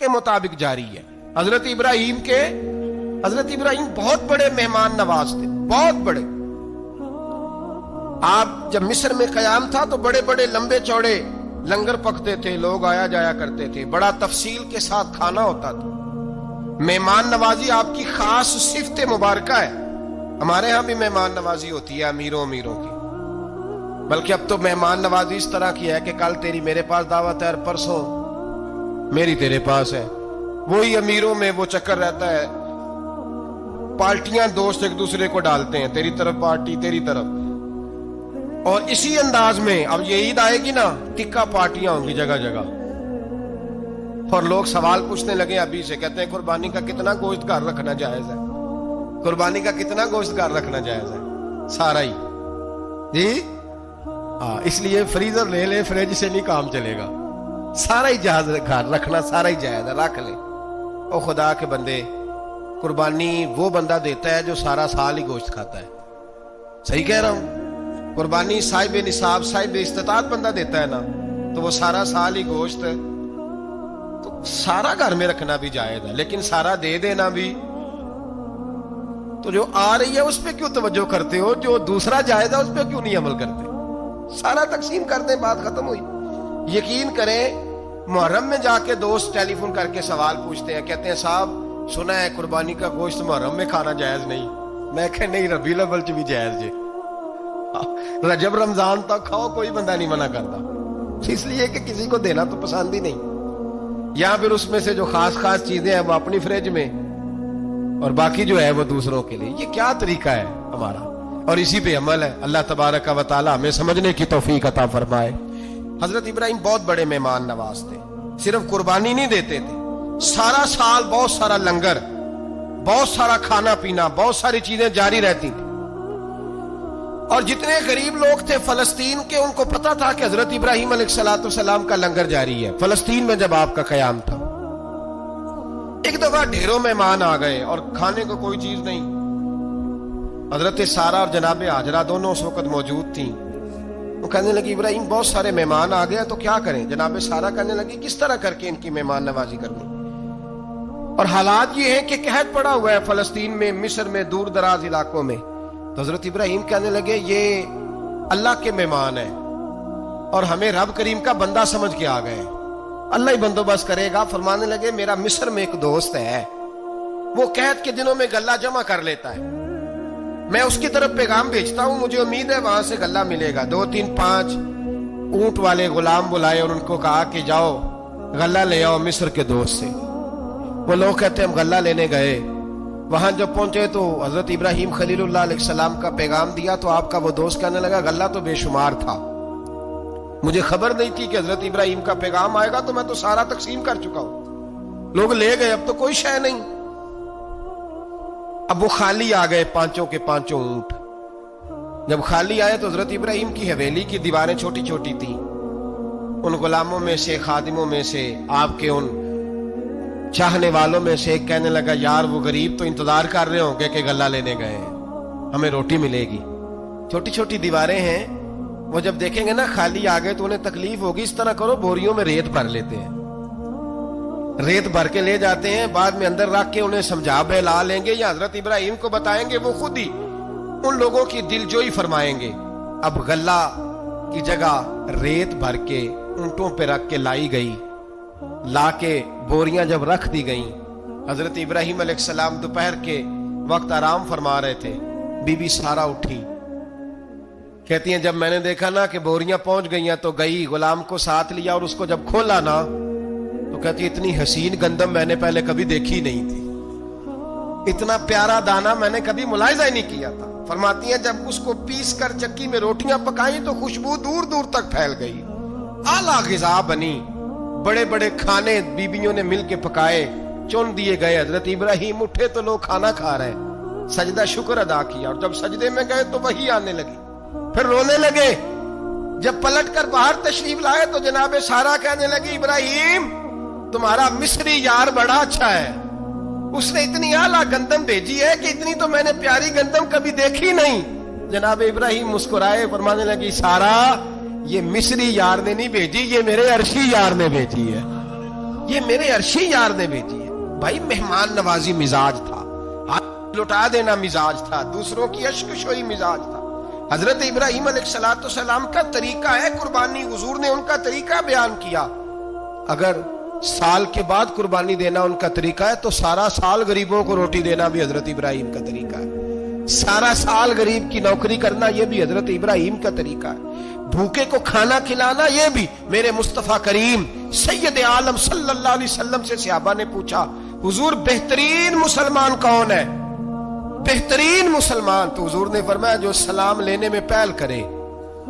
के मुताबिक जारी है। हजरत इब्राहिम बहुत बड़े मेहमान नवाज थे, बहुत बड़े। आप जब मिस्र में कयाम था तो बड़े बड़े लंबे चौड़े लंगर पकते थे, लोग आया जाया करते थे, बड़ा तफसील के साथ खाना होता था। मेहमान नवाजी आपकी खास सिफत मुबारका है। हमारे यहाँ भी मेहमान नवाजी होती है अमीरों की, बल्कि अब तो मेहमान नवाजी इस तरह की है कि कल तेरी मेरे पास दावत है और परसों मेरी तेरे पास है। वही अमीरों में वो चक्कर रहता है, पार्टियां दोस्त एक दूसरे को डालते हैं, तेरी तरफ पार्टी तेरी तरफ। और इसी अंदाज में अब ये ईद आएगी ना, टिक्का पार्टियां होंगी जगह जगह। और लोग सवाल पूछने लगे अभी से, कहते हैं कुर्बानी का कितना गोश्त घर रखना जायज है, कुर्बानी का कितना गोश्त घर रखना जायज है? सारा ही जी। हाँ, इसलिए फ्रीजर ले ले, फ्रिज से नहीं काम चलेगा। सारा ही जायज घर रखना, सारा ही जायज है, रख ले। ओ खुदा के बंदे, कुर्बानी वो बंदा देता है जो सारा साल ही गोश्त खाता है। सही कह रहा हूं? कुर्बानी साहिब निसाब, साहिब इस्तिताअत बंदा देता है ना, तो वो सारा साल ही गोश्त, तो सारा घर में रखना भी जायज है। लेकिन सारा दे देना भी, तो जो आ रही है उस पर क्यों तवज्जो करते हो? जो दूसरा जायज है उस पर क्यों नहीं अमल करते? सारा तकसीम कर दें, बात खत्म हुई। यकीन करें, मुहर्रम में जाके दोस्त टेलीफोन करके सवाल पूछते हैं, कहते हैं साहब सुना है कुर्बानी का गोश्त मुहर्रम में खाना जायज नहीं। मैं कह नहीं, रबीउल अव्वल च भी जायज है, रजब रमजान तक खाओ, कोई बंदा नहीं मना करता। इसलिए कि किसी को देना तो पसंद ही नहीं, या फिर उसमें से जो खास खास चीजें हैं वो अपनी फ्रिज में और बाकी जो है वो दूसरों के लिए। ये क्या तरीका है हमारा? और इसी पे अमल है। अल्लाह तबारक व तआला हमें समझने की तौफीक अता फरमाए। हजरत इब्राहिम बहुत बड़े मेहमान नवाज थे। सिर्फ कुर्बानी नहीं देते थे, सारा साल बहुत सारा लंगर, बहुत सारा खाना पीना, बहुत सारी चीजें जारी रहती थी। और जितने गरीब लोग थे फलस्तीन के, उनको पता था कि हजरत इब्राहिम अलैहिस्सलाम का लंगर जारी है। फलस्तीन में जब आपका कयाम था, एक दफा ढेरों मेहमान आ गए और खाने को कोई चीज नहीं। हजरत सारा और जनाब हाजरा दोनों उस वक्त मौजूद थी। वो कहने लगी इब्राहिम बहुत सारे मेहमान आ गए तो क्या करें? जनाब सारा कहने लगी किस तरह करके इनकी मेहमान नवाजी करनी। और हालात ये है कि कहत पड़ा हुआ है फलस्तीन में, मिस्र में, दूर दराज इलाकों में। तो हजरत इब्राहिम कहने लगे ये अल्लाह के मेहमान है और हमें रब करीम का बंदा समझ के आ गए, अल्लाह ही बंदोबस्त करेगा। फरमाने लगे मेरा मिस्र में एक दोस्त है, वो कहत के दिनों में गल्ला जमा कर लेता है, मैं उसकी तरफ पैगाम भेजता हूं, मुझे उम्मीद है वहां से गल्ला मिलेगा। 2 3 5 ऊंट वाले गुलाम बुलाए और उनको कहा कि जाओ गल्ला ले आओ मिस्र के दोस्त से। वो लोग कहते हम गल्ला लेने गए, वहां जब पहुंचे तो हजरत इब्राहिम खलीलुल्लाह अलैहिस्सलाम का पैगाम दिया तो आपका वो दोस्त कहने लगा गल्ला तो बेशुमार था, मुझे खबर नहीं थी कि हजरत इब्राहिम का पैगाम आएगा, तो मैं तो सारा तकसीम कर चुका हूं। लोग ले गए, अब तो कोई शय नहीं। अब वो खाली आ गए, पांचों के पांचों ऊंट। जब खाली आए तो हजरत इब्राहिम की हवेली की दीवारें छोटी छोटी थी। उन गुलामों में से, खादिमों में से, आपके उन चाहने वालों में से एक कहने लगा यार वो गरीब तो इंतजार कर रहे होंगे कि गल्ला लेने गए हैं, हमें रोटी मिलेगी। छोटी छोटी दीवारें हैं, वो जब देखेंगे ना खाली आ गए तो उन्हें तकलीफ होगी। इस तरह करो बोरियों में रेत भर लेते हैं, रेत भर के ले जाते हैं, बाद में अंदर रख के उन्हें समझा बहला लेंगे या हजरत इब्राहिम को बताएंगे, वो खुद ही उन लोगों की दिलजोई फरमाएंगे। अब गल्ला की जगह रेत भर के ऊंटों पे रख के लाई गई, लाके बोरियां जब रख दी गई, हजरत इब्राहिम अलैहिस्सलाम दोपहर के वक्त आराम फरमा रहे थे। बीबी सारा उठी, कहती हैं जब मैंने देखा ना कि बोरियां पहुंच गई हैं तो गई, गुलाम को साथ लिया और उसको जब खोला ना तो कहती इतनी हसीन गंदम मैंने पहले कभी देखी नहीं थी, इतना प्यारा दाना मैंने कभी मुलाहिजा ही नहीं किया था। फरमाती हैं जब उसको पीस कर चक्की में रोटियां पकाई तो खुशबू दूर दूर तक फैल गई, आला गिज़ा बनी, बड़े बड़े खाने बीबियों ने मिलके पकाए, चुन दिए गए। हजरत इब्राहिम उठे तो लोग खाना खा रहे हैं, सजदा शुक्र अदा किया और जब सजदे में गए तो वही आने लगी, फिर रोने लगे। जब पलट कर बाहर तशरीफ लाए तो जनाबे सारा कहने लगी इब्राहिम तुम्हारा मिस्री यार बड़ा अच्छा है, उसने इतनी आला गंदम भेजी है कि इतनी तो मैंने प्यारी गंदम कभी देखी नहीं। जनाब इब्राहिम मुस्कुराए, फरमाने लगी सारा ये मिस्री यार ने नहीं भेजी, ये मेरे अरशी यार ने भेजी है। یہ میرے عرشی یار نے بھیجی ہے. بھائی مہمان نوازی مزاج تھا, ہاتھ لٹا دینا مزاج تھا, دوسروں کی اشک شوئی مزاج تھا. حضرت ابراہیم علیہ السلام کا طریقہ ہے قربانی, حضور نے ان کا طریقہ بیان کیا. اگر سال کے بعد قربانی دینا ان کا طریقہ ہے تو سارا سال غریبوں کو روٹی دینا بھی حضرت ابراہیم کا طریقہ ہے. سارا سال غریب کی نوکری کرنا یہ بھی حضرت ابراہیم کا طریقہ ہے. بھوکے کو کھانا کھلانا یہ بھی میرے مصطفیٰ کریم سید عالم صلی اللہ علیہ وسلم سے صحابہ نے پوچھا, حضور بہترین مسلمان کون ہے؟ بہترین مسلمان. تو حضور نے فرمایا جو سلام لینے میں پہل کرے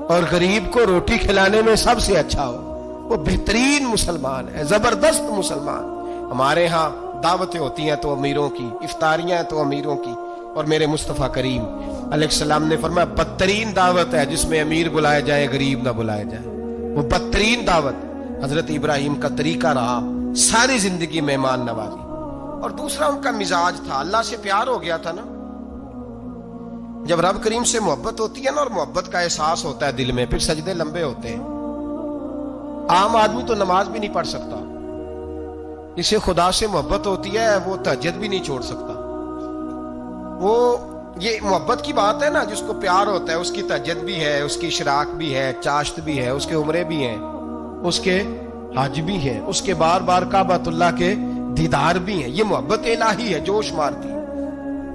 اور غریب کو روٹی کھلانے میں سب سے اچھا ہو, وہ بہترین مسلمان ہے, زبردست مسلمان. ہمارے ہاں دعوتیں ہوتی ہیں تو امیروں کی, افطاریاں ہیں تو امیروں کی, اور میرے مصطفیٰ کریم علیہ السلام نے فرمایا بدترین دعوت ہے جس میں امیر بلائے جائے غریب نہ بلائے جائے. وہ بدترین دعوت حضرت ابراہیم کا طریقہ رہا ساری زندگی مہمان نوازی. اور دوسرا ان کا مزاج تھا, اللہ سے پیار ہو گیا تھا نا. جب رب کریم سے محبت ہوتی ہے نا اور محبت کا احساس ہوتا ہے دل میں, پھر سجدے لمبے ہوتے ہیں. عام آدمی تو نماز بھی نہیں پڑھ سکتا, جسے خدا سے محبت ہوتی ہے وہ تہجد بھی نہیں چھوڑ سکتا. وہ یہ محبت کی بات ہے نا, جس کو پیار ہوتا ہے اس کی تہجد بھی ہے, اس کی اشراق بھی ہے, چاشت بھی ہے, اس کے عمرے بھی ہیں, اس کے حج بھی ہیں, اس کے بار بار کعبۃ اللہ کے دیدار بھی ہیں. یہ محبت الہی ہے, جوش مارتی.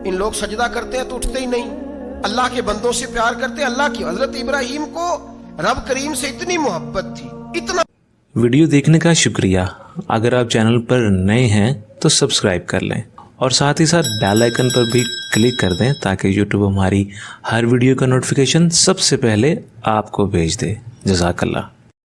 ان لوگ سجدہ کرتے ہیں تو اٹھتے ہی نہیں, اللہ کے بندوں سے پیار کرتے ہیں اللہ کی. حضرت ابراہیم کو رب کریم سے اتنی محبت تھی, اتنا. ویڈیو دیکھنے کا شکریہ. اگر آپ چینل پر نئے ہیں تو سبسکرائب کر لیں اور ساتھ ہی ساتھ بیل آئیکن پر بھی کلک کر دیں تاکہ یوٹیوب ہماری ہر ویڈیو کا نوٹیفیکیشن سب سے پہلے آپ کو بھیج دے. جزاک اللہ.